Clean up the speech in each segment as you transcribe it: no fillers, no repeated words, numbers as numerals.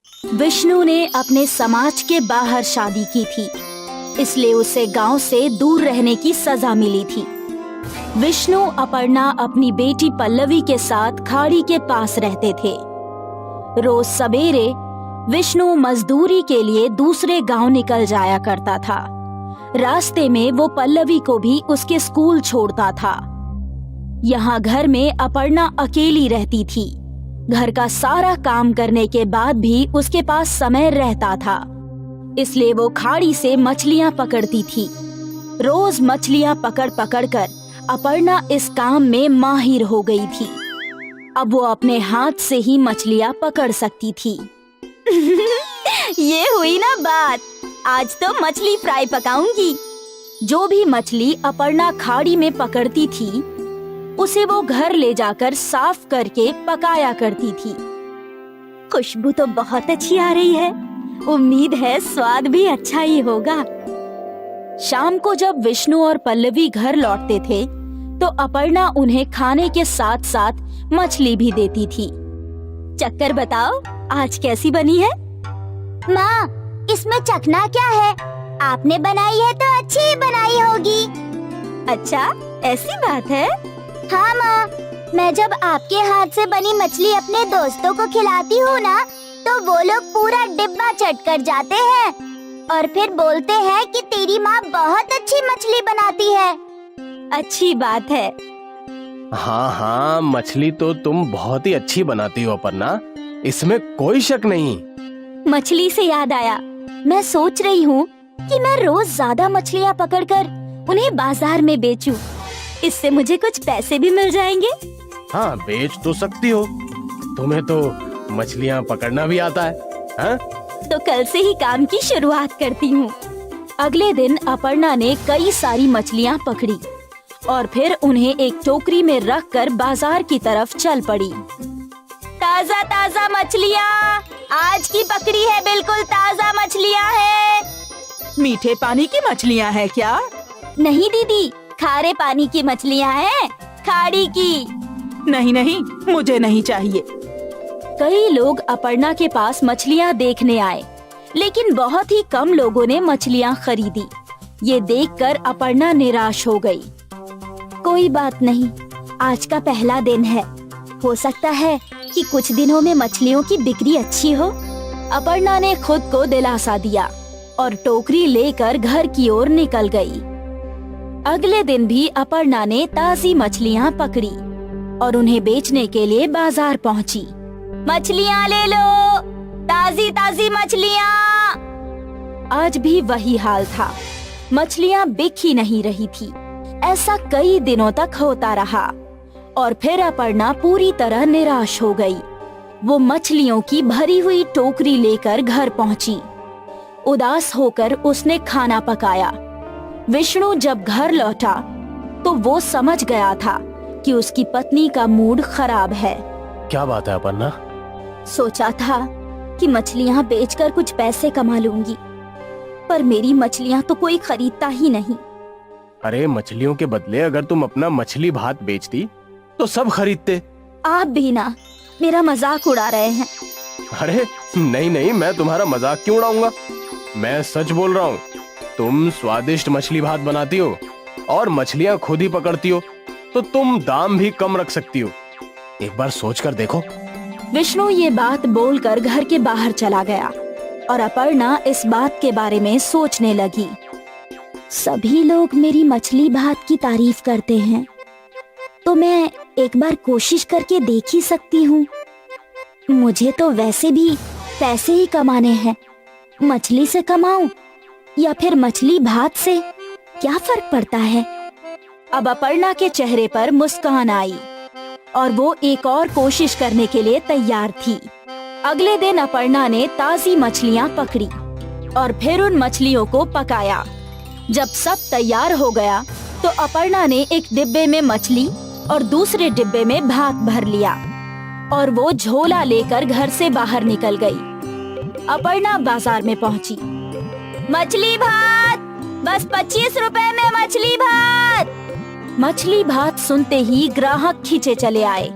विष्णु ने अपने समाज के बाहर शादी की थी, इसलिए उसे गांव से दूर रहने की सजा मिली थी। विष्णु अपर्णा अपनी बेटी पल्लवी के साथ खाड़ी के पास रहते थे। रोज सवेरे विष्णु मजदूरी के लिए दूसरे गांव निकल जाया करता था। रास्ते में वो पल्लवी को भी उसके स्कूल छोड़ता था। यहाँ घर में अपर्णा अकेली रहती थी। घर का सारा काम करने के बाद भी उसके पास समय रहता था, इसलिए वो खाड़ी से मछलियाँ पकड़ती थी। रोज मछलियाँ पकड़ पकड़ कर अपर्णा इस काम में माहिर हो गई थी। अब वो अपने हाथ से ही मछलियाँ पकड़ सकती थी। ये हुई ना बात, आज तो मछली फ्राई पकाऊंगी। जो भी मछली अपर्णा खाड़ी में पकड़ती थी, उसे वो घर ले जाकर साफ करके पकाया करती थी। खुशबू तो बहुत अच्छी आ रही है, उम्मीद है स्वाद भी अच्छा ही होगा। शाम को जब विष्णु और पल्लवी घर लौटते थे, तो अपर्णा उन्हें खाने के साथ साथ मछली भी देती थी। चक्कर बताओ, आज कैसी बनी है? माँ, इसमें चखना क्या है? आपने बनाई है तो अच्छी ही बनाई होगी। अच्छा, ऐसी बात है? हाँ माँ, मैं जब आपके हाथ से बनी मछली अपने दोस्तों को खिलाती हूँ ना, तो वो लोग पूरा डिब्बा चट कर जाते हैं और फिर बोलते हैं कि तेरी माँ बहुत अच्छी मछली बनाती है। अच्छी बात है। हाँ हाँ, मछली तो तुम बहुत ही अच्छी बनाती हो अपर्णा, इसमें कोई शक नहीं। मछली से याद आया, मैं सोच रही हूँ कि मैं रोज ज्यादा मछलियाँ पकड़कर उन्हें बाजार में बेचूं। इससे मुझे कुछ पैसे भी मिल जाएंगे। हाँ, बेच तो सकती हो, तुम्हें तो मछलियाँ पकड़ना भी आता है। हाँ? तो कल से ही काम की शुरुआत करती हूँ। अगले दिन अपर्णा ने कई सारी मछलियाँ पकड़ी और फिर उन्हें एक टोकरी में रखकर बाजार की तरफ चल पड़ी। ताजा ताजा मछलियाँ, आज की पकड़ी है, बिल्कुल ताजा मछलियाँ हैं। मीठे पानी की मछलियाँ हैं क्या? नहीं दीदी, खारे पानी की मछलियाँ हैं, खाड़ी की। नहीं नहीं, मुझे नहीं चाहिए। कई लोग अपर्णा के पास मछलियाँ देखने आए, लेकिन बहुत ही कम लोगों ने मछलियाँ खरीदी। ये देखकर अपर्णा निराश हो गई। कोई बात नहीं, आज का पहला दिन है, हो सकता है कि कुछ दिनों में मछलियों की बिक्री अच्छी हो। अपर्णा ने खुद को दिलासा दिया और टोकरी लेकर घर की ओर निकल गई। अगले दिन भी अपर्णा ने ताजी मछलियाँ पकड़ी और उन्हें बेचने के लिए बाजार पहुँची। मछलियाँ ले लो, ताजी ताजी मछलियाँ। आज भी वही हाल था, मछलियाँ बिक ही नहीं रही थी। ऐसा कई दिनों तक होता रहा और फिर अपर्णा पूरी तरह निराश हो गई। वो मछलियों की भरी हुई टोकरी लेकर घर पहुँची। उदास होकर उसने खाना पकाया। विष्णु जब घर लौटा तो वो समझ गया था कि उसकी पत्नी का मूड खराब है। क्या बात है अपर्णा? सोचा था कि मछलियाँ बेचकर कुछ पैसे कमा लूंगी, पर मेरी मछलियाँ तो कोई खरीदता ही नहीं। अरे, मछलियों के बदले अगर तुम अपना मछली भात बेचती तो सब खरीदते। आप भी ना मेरा मजाक उड़ा रहे हैं। अरे नहीं नहीं, मैं तुम्हारा मजाक क्यों उड़ाऊंगा? मैं सच बोल रहा हूँ। तुम स्वादिष्ट मछली भात बनाती हो और मछलियाँ खुद ही पकड़ती हो, तो तुम दाम भी कम रख सकती हो। एक बार सोच कर देखो। विष्णु ये बात बोलकर घर के बाहर चला गया और अपर्णा इस बात के बारे में सोचने लगी। सभी लोग मेरी मछली भात की तारीफ करते हैं, तो मैं एक बार कोशिश करके देख ही सकती हूँ। मुझे तो वैसे भी पैसे ही कमाने हैं, मछली से कमाऊं या फिर मछली भात से, क्या फर्क पड़ता है। अब अपर्णा के चेहरे पर मुस्कान आई और वो एक और कोशिश करने के लिए तैयार थी। अगले दिन अपर्णा ने ताजी मछलियाँ पकड़ी और फिर उन मछलियों को पकाया। जब सब तैयार हो गया तो अपर्णा ने एक डिब्बे में मछली और दूसरे डिब्बे में भात भर लिया और वो झोला लेकर घर से बाहर निकल गई। अपर्णा बाजार में पहुंची। मछली भात, बस 25 रुपए में मछली भात। मछली भात सुनते ही ग्राहक खींचे चले आए।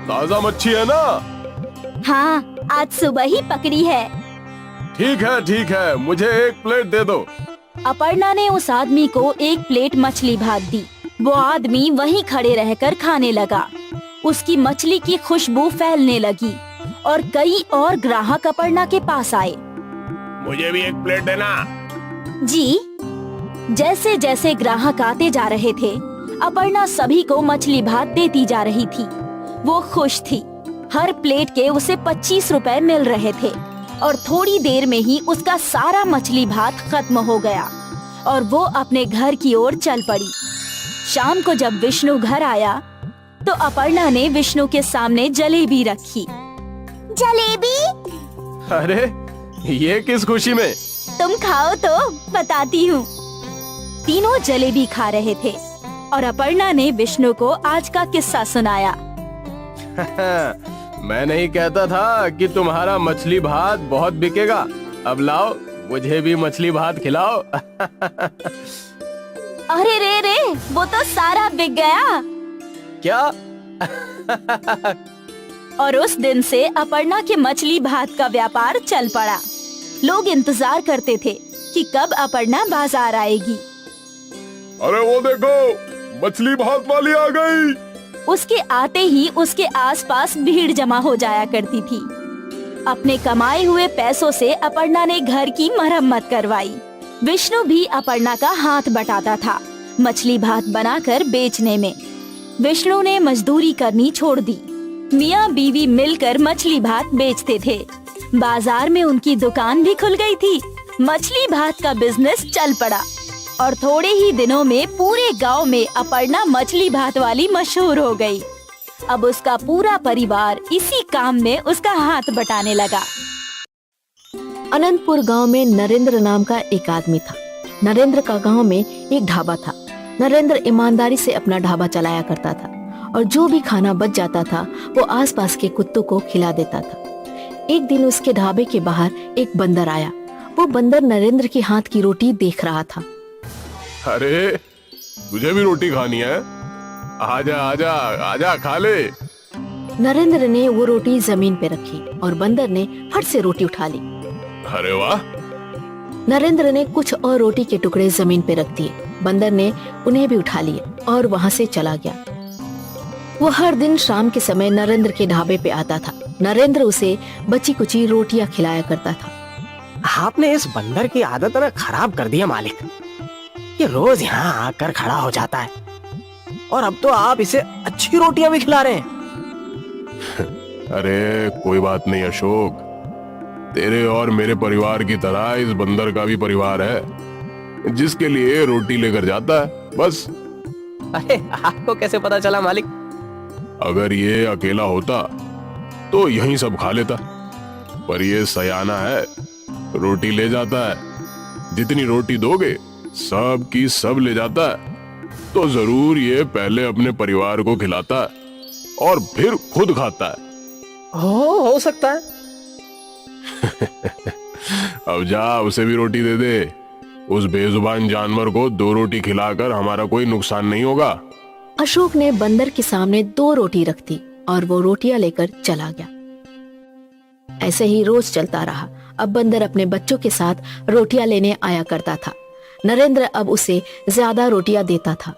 ताजा मच्छी है ना? हाँ, आज सुबह ही पकड़ी है। ठीक है, मुझे 1 प्लेट दे दो। अपर्णा ने उस आदमी को 1 प्लेट मछली भात दी। वो आदमी वहीं खड़े रहकर खाने लगा। उसकी मछली की खुशबू फैलने लगी और कई और ग्राहक अपर्णा के पास आए। मुझे भी 1 प्लेट देना। जी। जैसे जैसे ग्राहक आते जा रहे थे, अपर्णा सभी को मछली भात देती जा रही थी। वो खुश थी। हर प्लेट के उसे 25 रुपए मिल रहे थे और थोड़ी देर में ही उसका सारा मछली भात खत्म हो गया और वो अपने घर की ओर चल पड़ी। शाम को जब विष्णु घर आया तो अपर्णा ने विष्णु के सामने जलेबी रखी। जलेबी? अरे ये किस खुशी में? तुम खाओ तो बताती हूँ। तीनों जलेबी खा रहे थे और अपर्णा ने विष्णु को आज का किस्सा सुनाया। मैं नहीं कहता था कि तुम्हारा मछली भात बहुत बिकेगा। अब लाओ, मुझे भी मछली भात खिलाओ। अरे रे, वो तो सारा बिक गया। क्या? और उस दिन से अपर्णा के मछली भात का व्यापार चल पड़ा। लोग इंतजार करते थे कि कब अपर्णा बाजार आएगी। अरे वो देखो, मछली भात वाली आ गई। उसके आते ही उसके आसपास भीड़ जमा हो जाया करती थी। अपने कमाए हुए पैसों से अपर्णा ने घर की मरम्मत करवाई। विष्णु भी अपर्णा का हाथ बटाता था मछली भात बनाकर बेचने में। विष्णु ने मजदूरी करनी छोड़ दी। मियाँ बीवी मिलकर मछली भात बेचते थे। बाजार में उनकी दुकान भी खुल गई थी। मछली भात का बिजनेस चल पड़ा और थोड़े ही दिनों में पूरे गांव में अपर्णा मछली भात वाली मशहूर हो गई। अब उसका पूरा परिवार इसी काम में उसका हाथ बटाने लगा। अनंतपुर गांव में नरेंद्र नाम का एक आदमी था। नरेंद्र का गांव में एक ढाबा था। नरेंद्र ईमानदारी से अपना ढाबा चलाया करता था और जो भी खाना बच जाता था वो आसपास के कुत्तों को खिला देता था। एक दिन उसके ढाबे के बाहर एक बंदर आया। वो बंदर नरेंद्र के हाथ की रोटी देख रहा था। अरे तुझे भी रोटी खानी है? आजा आजा आजा, खा ले। नरेंद्र ने वो रोटी जमीन पे रखी और बंदर ने फट से रोटी उठा ली। अरे वाह! नरेंद्र ने कुछ और रोटी के टुकड़े जमीन पे रख दिए। बंदर ने उन्हें भी उठा लिए और वहाँ से चला गया। वो हर दिन शाम के समय नरेंद्र के ढाबे पे आता था। नरेंद्र उसे बची कुची रोटियां खिलाया करता था। आपने इस बंदर की आदत ना खराब कर दी है मालिक। ये रोज यहाँ आकर खड़ा हो जाता है और अब तो आप इसे अच्छी रोटियां भी खिला रहे हैं। अरे कोई बात नहीं अशोक, तेरे और मेरे परिवार की तरह इस बंदर का भी परिवार है जिसके लिए रोटी लेकर जाता है, बस। अरे आपको कैसे पता चला मालिक? अगर ये अकेला होता तो यहीं सब खा लेता, पर ये सयाना है, रोटी ले जाता है। जितनी रोटी दोगे सब की सब ले जाता है, तो जरूर ये पहले अपने परिवार को खिलाता है और फिर खुद खाता है। हो सकता है। अब जा, उसे भी रोटी दे दे। उस बेजुबान जानवर को 2 रोटी खिलाकर हमारा कोई नुकसान नहीं होगा। अशोक ने बंदर के सामने 2 रोटी रख दी और वो रोटियां लेकर चला गया। ऐसे ही रोज चलता रहा। अब बंदर अपने बच्चों के साथ रोटियां लेने आया करता था। नरेंद्र अब उसे ज्यादा रोटियां देता था।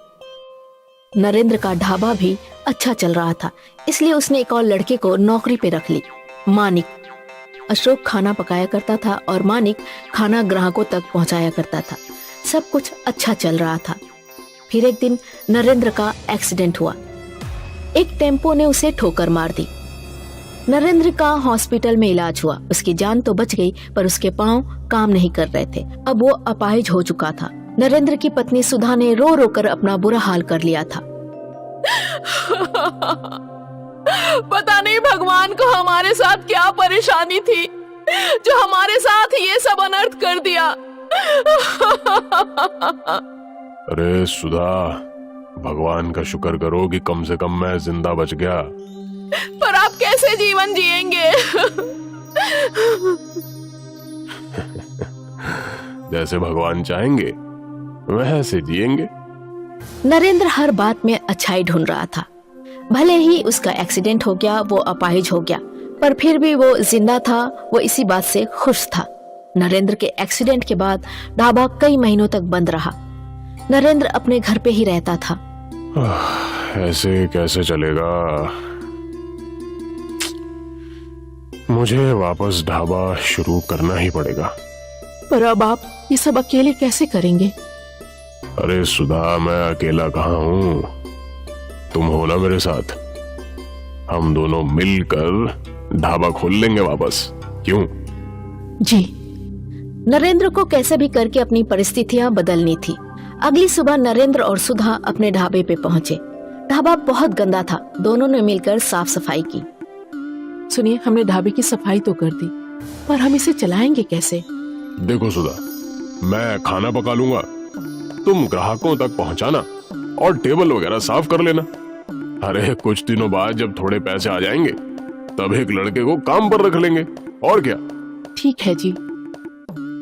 नरेंद्र का ढाबा भी अच्छा चल रहा था, इसलिए उसने एक और लड़के को नौकरी पे रख ली, मानिक। अशोक खाना पकाया करता था और मानिक खाना ग्राहकों तक पहुंचाया करता था। सब कुछ अच्छा चल रहा था। फिर एक दिन नरेंद्र का एक्सीडेंट हुआ। एक टेम्पो ने उसे ठोकर मार दी। नरेंद्र का हॉस्पिटल में इलाज हुआ। उसकी जान तो बच गई, पर उसके पांव काम नहीं कर रहे थे। अब वो अपाहिज हो चुका था। नरेंद्र की पत्नी सुधा ने रो रो कर अपना बुरा हाल कर लिया था। पता नहीं भगवान को हमारे साथ क्या परेशानी थी जो हमारे साथ ये सब अनर्थ कर दिया। अरे सुधा, भगवान का शुक्र करो कि कम से कम मैं जिंदा बच गया। पर आप कैसे जीवन जिएंगे? जैसे भगवान चाहेंगे वैसे जिएंगे। नरेंद्र हर बात में अच्छाई ढूंढ रहा था। भले ही उसका एक्सीडेंट हो गया, वो अपाहिज हो गया, पर फिर भी वो जिंदा था, वो इसी बात से खुश था। नरेंद्र के एक्सीडेंट के बाद ढाबा कई महीनों तक बंद रहा। नरेंद्र अपने घर पे ही रहता था। ऐसे कैसे चलेगा? मुझे वापस ढाबा शुरू करना ही पड़ेगा। पर अब आप ये सब अकेले कैसे करेंगे? अरे सुधा, मैं अकेला कहाँ हूँ? तुम हो ना मेरे साथ। हम दोनों मिलकर ढाबा खोल लेंगे वापस, क्यों? जी। नरेंद्र को कैसे भी करके अपनी परिस्थितियां बदलनी थी। अगली सुबह नरेंद्र और सुधा अपने ढाबे पे पहुंचे। ढाबा बहुत गंदा था। दोनों ने मिलकर साफ सफाई की। सुनिए, हमने ढाबे की सफाई तो कर दी, पर हम इसे चलाएंगे कैसे? देखो सुधा, मैं खाना पका लूंगा, तुम ग्राहकों तक पहुंचाना और टेबल वगैरह साफ कर लेना। अरे कुछ दिनों बाद जब थोड़े पैसे आ जाएंगे तब एक लड़के को काम पर रख लेंगे, और क्या। ठीक है जी।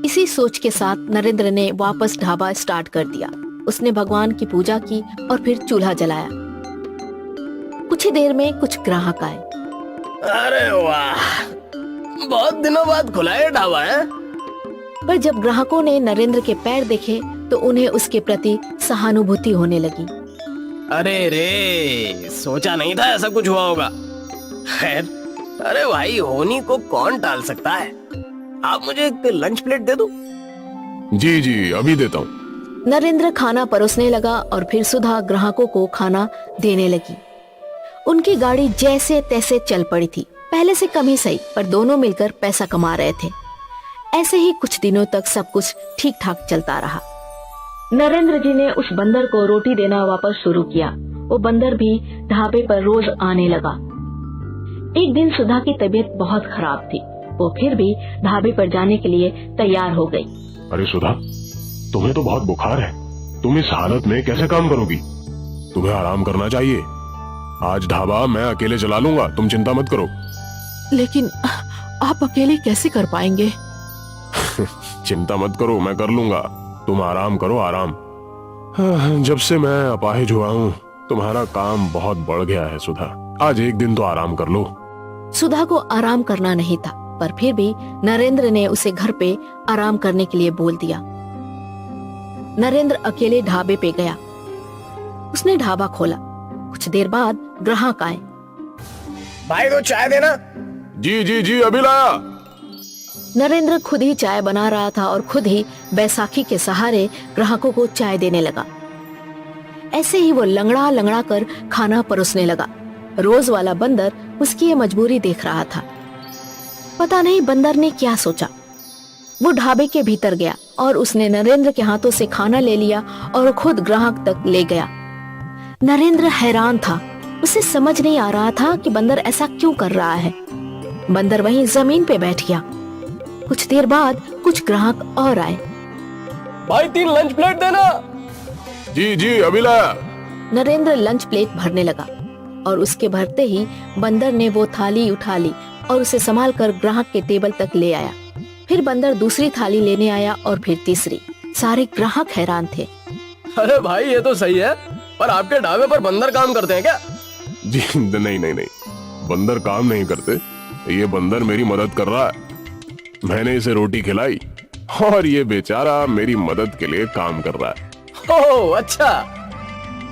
इसी सोच के साथ नरेंद्र ने वापस ढाबा स्टार्ट कर दिया। उसने भगवान की पूजा की और फिर चूल्हा जलाया। कुछ ही देर में कुछ ग्राहक आए। अरे वाह, बहुत दिनों बाद खुला है ढाबा है। पर जब ग्राहकों ने नरेंद्र के पैर देखे तो उन्हें उसके प्रति सहानुभूति होने लगी। अरे रे, सोचा नहीं था ऐसा कुछ हुआ होगा। खैर, अरे भाई, होनी को कौन टाल सकता है। आप मुझे एक लंच प्लेट दे दो। जी जी, अभी देता हूँ। नरेंद्र खाना परोसने लगा और फिर सुधा ग्राहकों को खाना देने लगी। उनकी गाड़ी जैसे तैसे चल पड़ी थी। पहले से कम ही सही, पर दोनों मिलकर पैसा कमा रहे थे। ऐसे ही कुछ दिनों तक सब कुछ ठीक ठाक चलता रहा। नरेंद्र जी ने उस बंदर को रोटी देना वापस शुरू किया। वो बंदर भी ढाबे पर रोज आने लगा। एक दिन सुधा की तबीयत बहुत खराब थी। वो फिर भी ढाबे पर जाने के लिए तैयार हो गई। अरे सुधा, तुम्हें तो बहुत बुखार है, तुम इस हालत में कैसे काम करोगी? तुम्हें आराम करना चाहिए। आज ढाबा मैं अकेले चला लूंगा, तुम चिंता मत करो। लेकिन आप अकेले कैसे कर पाएंगे? चिंता मत करो, मैं कर लूंगा। तुम आराम करो, आराम। जब से मैं अपाहिज हुआ हूँ तुम्हारा काम बहुत बढ़ गया है सुधा। आज एक दिन तो आराम कर लो। सुधा को आराम करना नहीं था, पर फिर भी नरेंद्र ने उसे घर पे आराम करने के लिए बोल दिया। नरेंद्र अकेले ढाबे पे गया। उसने ढाबा खोला। कुछ देर बाद ग्राहक आए। भाई को चाय देना। जी जी जी, अभी लाया। नरेंद्र खुद ही चाय बना रहा था और खुद ही बैसाखी के सहारे ग्राहकों को चाय देने लगा। ऐसे ही वो लंगड़ा लंगड़ा कर खाना परोसने लगा। रोज वाला बंदर उसकी ये मजबूरी देख रहा था। पता नहीं बंदर ने क्या सोचा। वो ढाबे के भीतर गया और उसने नरेंद्र के हाथों से खाना ले लिया और खुद ग्राहक तक ले गया। नरेंद्र हैरान था। उसे समझ नहीं आ रहा था कि बंदर ऐसा क्यों कर रहा है। बंदर वहीं जमीन पे बैठ गया। कुछ देर बाद कुछ ग्राहक और आए। भाई 3 लंच प्लेट देना। जी जी, अभी लाया। नरेंद्र लंच प्लेट भरने लगा और उसके भरते ही बंदर ने वो थाली उठा ली और उसे संभाल कर ग्राहक के टेबल तक ले आया। फिर बंदर दूसरी थाली लेने आया और फिर तीसरी। सारे ग्राहक हैरान थे। अरे भाई, ये तो सही है, पर आपके ढाबे पर बंदर काम करते हैं क्या? जी नहीं नहीं नहीं, बंदर काम नहीं करते। ये बंदर मेरी मदद कर रहा है। मैंने इसे रोटी खिलाई और ये बेचारा मेरी मदद के लिए काम कर रहा है। ओह अच्छा।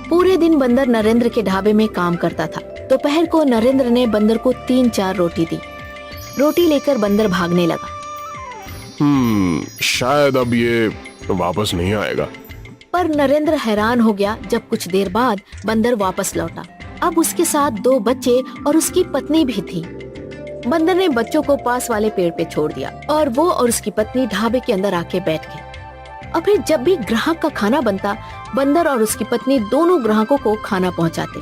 पूरे दिन बंदर नरेंद्र के ढाबे में काम करता था। दोपहर को नरेंद्र ने बंदर को 3-4 रोटी दी। रोटी लेकर बंदर भागने लगा। शायद अब ये वापस नहीं आएगा। पर नरेंद्र हैरान हो गया जब कुछ देर बाद बंदर वापस लौटा। अब उसके साथ 2 बच्चे और उसकी पत्नी भी थी। बंदर ने बच्चों को पास वाले पेड़ पे छोड़ दिया और वो और उसकी पत्नी ढाबे के अंदर आके बैठ गए। और फिर जब भी ग्राहक का खाना बनता, बंदर और उसकी पत्नी दोनों ग्राहकों को खाना पहुंचाते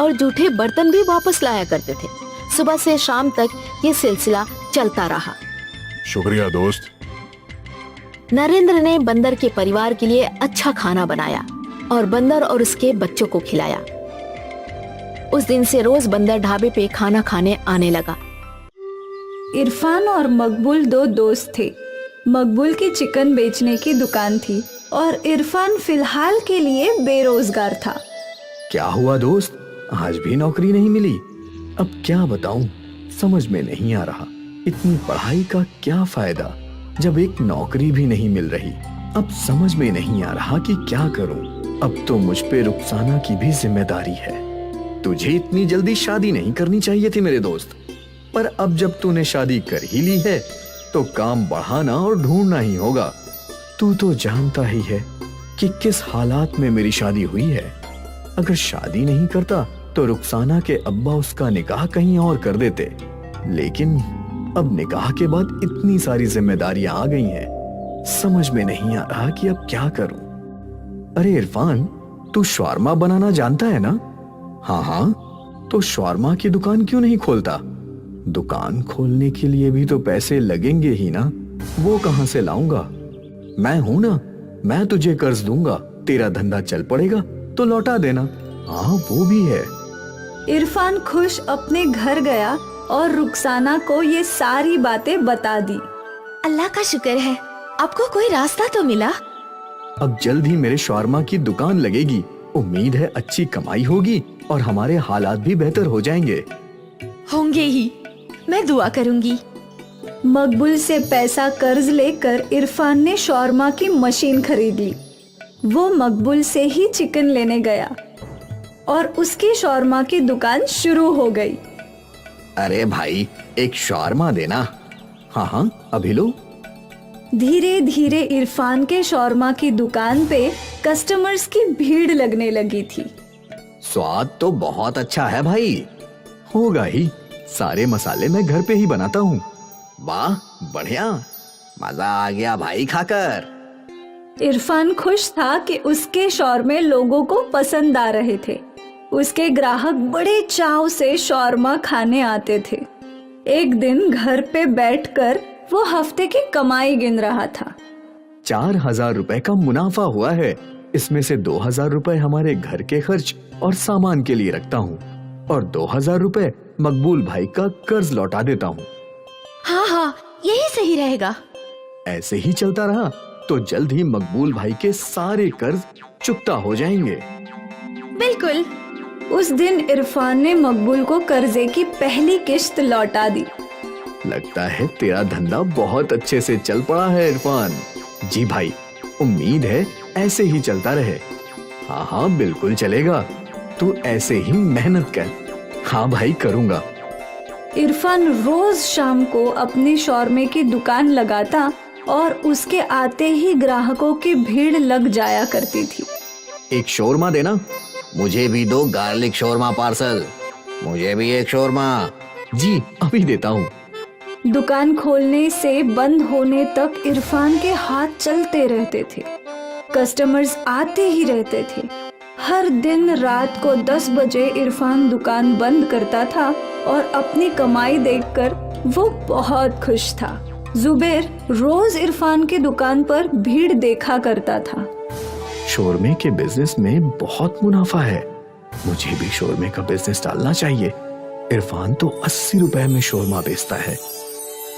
और जूठे बर्तन भी वापस लाया करते थे। सुबह से शाम तक ये सिलसिला चलता रहा। शुक्रिया दोस्त। नरेंद्र ने बंदर के परिवार के लिए अच्छा खाना बनाया और बंदर और उसके बच्चों को खिलाया। उस दिन से रोज बंदर ढाबे पे खाना खाने आने लगा। इरफान और मकबूल 2 दोस्त थे। मकबूल की चिकन बेचने की दुकान थी और इरफान फिलहाल के लिए बेरोजगार था। क्या हुआ दोस्त, आज भी नौकरी नहीं मिली? अब क्या बताऊं, समझ में नहीं आ रहा, इतनी पढ़ाई का क्या फायदा जब एक नौकरी भी नहीं मिल रही। अब समझ में नहीं आ रहा कि क्या करूं। अब तो मुझ पे रुखसाना की भी जिम्मेदारी है। तुझे इतनी जल्दी शादी नहीं करनी चाहिए थी मेरे दोस्त, पर अब जब तूने शादी कर ही ली है तो काम बढ़ाना और ढूंढना ही होगा। तू तो जानता ही है कि किस हालात में मेरी शादी हुई है। अगर शादी नहीं करता तो रुखसाना के अब्बा उसका निकाह कहीं और कर देते, लेकिन अब निकाह के बाद इतनी सारी जिम्मेदारियां आ गई हैं, समझ में नहीं आ रहा कि अब क्या करूं। अरे इरफान, तू शॉर्मा बनाना जानता है ना? हाँ हाँ, तो शॉर्मा की दुकान क्यों नहीं खोलता? दुकान खोलने के लिए भी तो पैसे लगेंगे ही ना, वो कहां से लाऊंगा? मैं हूं ना, मैं तुझे कर्ज दूंगा, तेरा धंधा चल पड़ेगा तो लौटा देना। हाँ वो भी है। इरफान खुश अपने घर गया और रुखसाना को ये सारी बातें बता दी। अल्लाह का शुक्र है, आपको कोई रास्ता तो मिला। अब जल्द ही मेरे शॉर्मा की दुकान लगेगी, उम्मीद है अच्छी कमाई होगी और हमारे हालात भी बेहतर हो जाएंगे। होंगे ही, मैं दुआ करूंगी। मकबूल से पैसा कर्ज लेकर इरफान ने शॉर्मा की मशीन खरीद ली। वो मकबूल से ही चिकन लेने गया और उसकी शॉर्मा की दुकान शुरू हो गई। अरे भाई, एक शॉर्मा देना। हाँ हाँ, अभी लो। धीरे धीरे इरफान के शॉर्मा की दुकान पे कस्टमर्स की भीड़ लगने लगी थी। स्वाद तो बहुत अच्छा है भाई। होगा ही, सारे मसाले मैं घर पे ही बनाता हूँ। वाह बढ़िया, मजा आ गया भाई खाकर। इरफान खुश था कि उसके शॉर्मे लोगों को पसंद आ रहे थे। उसके ग्राहक बड़े चाव से शॉर्मा खाने आते थे। एक दिन घर पे बैठकर वो हफ्ते की कमाई गिन रहा था। 4000 रुपए का मुनाफा हुआ है। इसमें से 2000 रुपए हमारे घर के खर्च और सामान के लिए रखता हूँ और 2000 रुपए मकबूल भाई का कर्ज लौटा देता हूँ। हाँ हाँ, यही सही रहेगा। ऐसे ही चलता रहा तो जल्द ही मकबूल भाई के सारे कर्ज चुकता हो जाएंगे। बिल्कुल। उस दिन इरफान ने मकबूल को कर्जे की पहली किश्त लौटा दी। लगता है तेरा धंधा बहुत अच्छे से चल पड़ा है इरफान। जी भाई, उम्मीद है ऐसे ही चलता रहे। हाँ हाँ बिल्कुल चलेगा, तू ऐसे ही मेहनत कर। हाँ भाई करूँगा। इरफान रोज शाम को अपने शॉर्मे की दुकान लगाता और उसके आते ही ग्राहकों की भीड़ लग जाया करती थी। एक शोरमा देना। मुझे भी दो गार्लिक शोरमा पार्सल। मुझे भी एक शोरमा। जी अभी देता हूँ। दुकान खोलने से बंद होने तक इरफान के हाथ चलते रहते थे। कस्टमर्स आते ही रहते थे। हर दिन रात को 10 बजे इरफान दुकान बंद करता था और अपनी कमाई देखकर वो बहुत खुश था। जुबैर रोज इरफान की दुकान पर भीड़ देखा करता था। शोरमे के बिजनेस में बहुत मुनाफा है, मुझे भी शोरमे का बिजनेस डालना चाहिए। इरफान तो 80 रुपए में शोरमा बेचता है,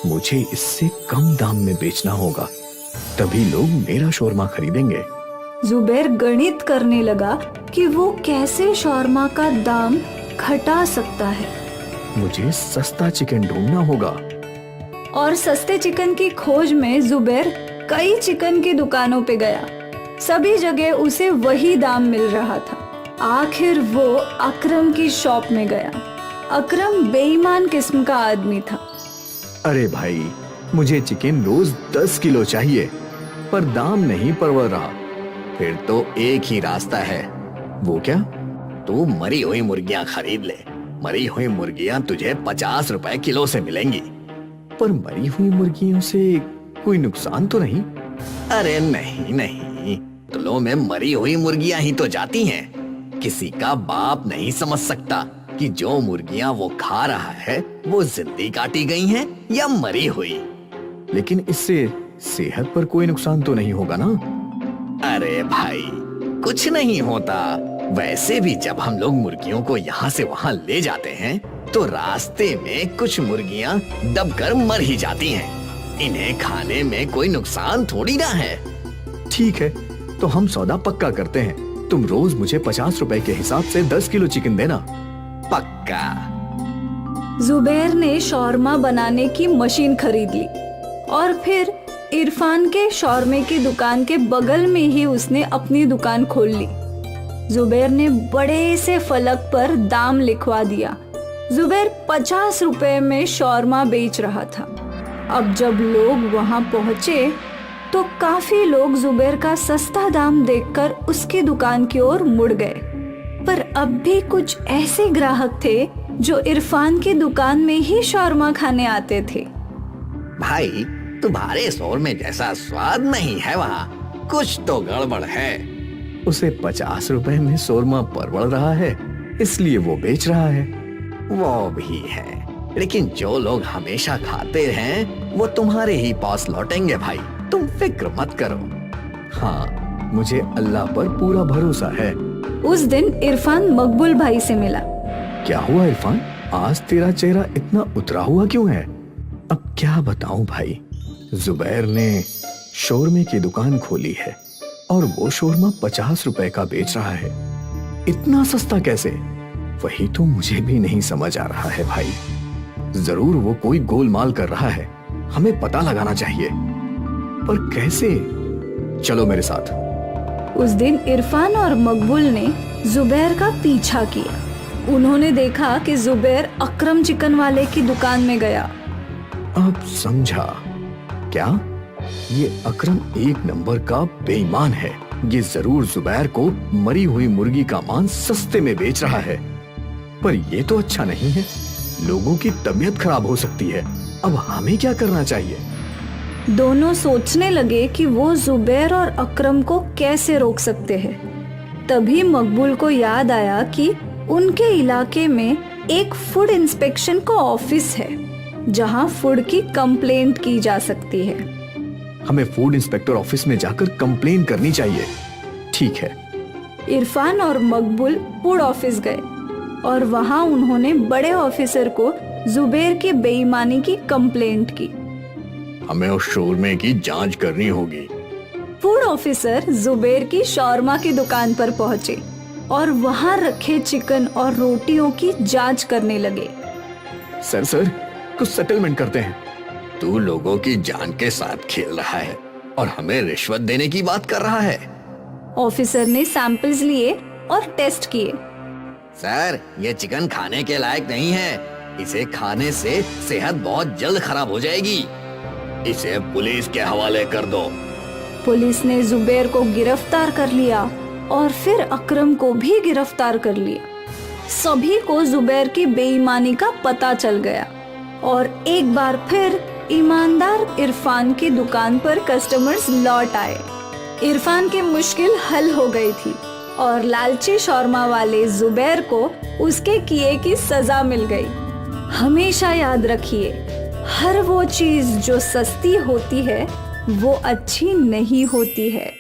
मुझे इससे कम दाम में बेचना होगा, तभी लोग मेरा शोरमा खरीदेंगे। जुबैर गणित करने लगा कि वो कैसे शोरमा का दाम घटा सकता है। मुझे सस्ता चिकन ढूंढना होगा। और सस्ते चिकन की खोज में जुबैर कई चिकन की दुकानों पे गया। सभी जगह उसे वही दाम मिल रहा था। आखिर वो अकरम की शॉप में गया। अकरम बेईमान किस्म का आदमी था। अरे भाई, मुझे चिकन रोज 10 किलो चाहिए, पर दाम नहीं परवड़ रहा। फिर तो एक ही रास्ता है। वो क्या? तू मरी हुई मुर्गियां खरीद ले। मरी हुई मुर्गियां तुझे 50 रुपए किलो से मिलेंगी। पर मरी हुई मुर्गियों से कोई नुकसान तो नहीं? अरे नहीं नहीं, तुलों में मरी हुई मुर्गियां ही तो जाती हैं। किसी का बाप नहीं समझ सकता कि जो मुर्गियां वो खा रहा है वो जिंदी काटी गई हैं या मरी हुई। लेकिन इससे सेहत पर कोई नुकसान तो नहीं होगा ना? अरे भाई, कुछ नहीं होता। वैसे भी जब हम लोग मुर्गियों को यहाँ से वहाँ ले जाते हैं तो रास्ते में कुछ मुर्गियाँ दबकर मर ही जाती हैं। इन्हें खाने में कोई नुकसान थोड़ी ना है। ठीक है, तो हम सौदा पक्का करते हैं। तुम रोज मुझे 50 रुपए के हिसाब से 10 किलो चिकन देना। पक्का। जुबैर ने शौरमा बनाने की मशीन खरीद ली और फिर इरफान के शौरमे की दुकान के बगल में ही उसने अपनी दुकान खोल ली। जुबैर ने बड़े से फलक पर दाम लिखवा दिया। जुबैर 50 रुपए में शौरमा बेच रहा था। अब जब लोग वहां पहुंचे तो काफी लोग जुबैर का सस्ता दाम देखकर उसकी दुकान की ओर मुड़ गए, पर अब भी कुछ ऐसे ग्राहक थे जो इरफान की दुकान में ही शौरमा खाने आते थे। भाई, तुम्हारे शौरमे जैसा स्वाद नहीं है वहाँ, कुछ तो गड़बड़ है। उसे 50 रुपए में शौरमा परवड़ रहा है, इसलिए वो बेच रहा है। वो भी है, लेकिन जो लोग हमेशा खाते हैं वो तुम्हारे ही पास लौटेंगे भाई, तुम फिक्र मत करो। हाँ, मुझे अल्लाह पर पूरा भरोसा है। उस दिन इरफान मकबूल भाई से मिला। क्या हुआ इरफान, आज तेरा चेहरा इतना उतरा हुआ क्यों है? अब क्या बताऊं भाई, जुबैर ने शौरमे की दुकान खोली है और वो शौरमा 50 रुपए का बेच रहा है। इतना सस्ता कैसे? वही तो मुझे भी नहीं समझ आ रहा है भाई। जरूर वो कोई गोलमाल कर रहा है, हमें पता लगाना चाहिए, पर कैसे? चलो मेरे साथ। उस दिन इरफान और मकबूल ने जुबैर का पीछा किया। उन्होंने देखा कि जुबैर अकरम चिकन वाले की दुकान में गया। अब समझा। क्या ये अकरम एक नंबर का बेईमान है? ये जरूर जुबैर को मरी हुई मुर्गी का मांस सस्ते में बेच रहा है। पर ये तो अच्छा नहीं है, लोगों की तबीयत खराब हो सकती है। अब हमें क्या करना चाहिए? दोनों सोचने लगे कि वो जुबैर और अकरम को कैसे रोक सकते हैं। तभी मकबूल को याद आया कि उनके इलाके में एक फूड इंस्पेक्शन का ऑफिस है जहां फूड की कंप्लेंट की जा सकती है। हमें फूड इंस्पेक्टर ऑफिस में जाकर कंप्लेन करनी चाहिए। ठीक है। इरफान और मकबूल फूड ऑफिस गए और वहां उन्होंने बड़े ऑफिसर को जुबैर की बेईमानी की कंप्लेंट की। हमें उस शौरमे की जांच करनी होगी। फूड ऑफिसर जुबैर की शौरमा की दुकान पर पहुंचे और वहां रखे चिकन और रोटियों की जांच करने लगे। सर, कुछ सेटलमेंट करते हैं। तू लोगों की जान के साथ खेल रहा है और हमें रिश्वत देने की बात कर रहा है। ऑफिसर ने सैंपल्स लिए और टेस्ट किए। सर, ये चिकन खाने के लायक नहीं है। इसे खाने से सेहत बहुत जल्द खराब हो जाएगी। इसे पुलिस के हवाले कर दो। पुलिस ने जुबैर को गिरफ्तार कर लिया और फिर अकरम को भी गिरफ्तार कर लिया। सभी को जुबैर की बेईमानी का पता चल गया और एक बार फिर ईमानदार इरफान की दुकान पर कस्टमर्स लौट आए। इरफान की मुश्किल हल हो गई थी और लालची शौरमा वाले जुबैर को उसके किए की सजा मिल गई। हमेशा याद रखिए, हर वो चीज जो सस्ती होती है वो अच्छी नहीं होती है।